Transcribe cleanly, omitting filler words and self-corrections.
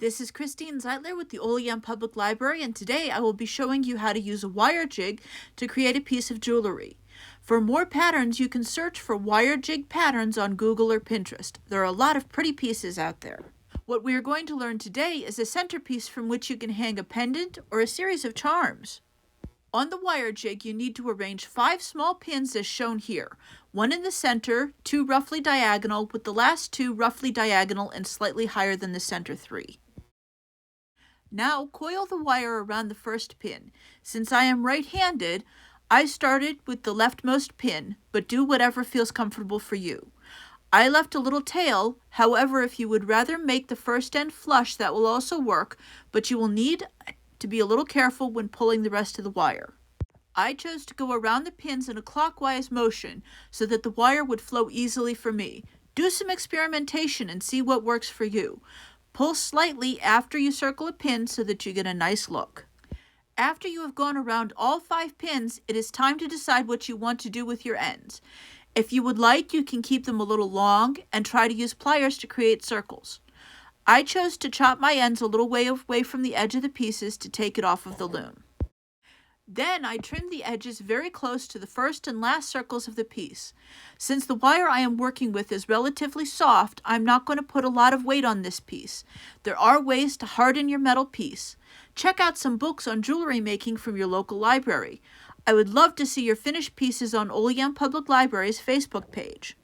This is Christine Zeitler with the Olean Public Library, and today I will be showing you how to use a wire jig to create a piece of jewelry. For more patterns, you can search for wire jig patterns on Google or Pinterest. There are a lot of pretty pieces out there. What we are going to learn today is a centerpiece from which you can hang a pendant or a series of charms. On the wire jig, you need to arrange 5 small pins as shown here. 1 in the center, 2 roughly diagonal, with the last 2 roughly diagonal and slightly higher than the center 3. Now coil the wire around the first pin. Since I am right-handed, I started with the leftmost pin, but do whatever feels comfortable for you. I left a little tail. However, if you would rather make the first end flush, that will also work, but you will need to be a little careful when pulling the rest of the wire. I chose to go around the pins in a clockwise motion so that the wire would flow easily for me. Do some experimentation and see what works for you. Pull slightly after you circle a pin so that you get a nice look. After you have gone around all 5 pins, it is time to decide what you want to do with your ends. If you would like, you can keep them a little long and try to use pliers to create circles. I chose to chop my ends a little way away from the edge of the pieces to take it off of the loom. Then I trimmed the edges very close to the first and last circles of the piece. Since the wire I am working with is relatively soft, I'm not going to put a lot of weight on this piece. There are ways to harden your metal piece. Check out some books on jewelry making from your local library. I would love to see your finished pieces on Olean Public Library's Facebook page.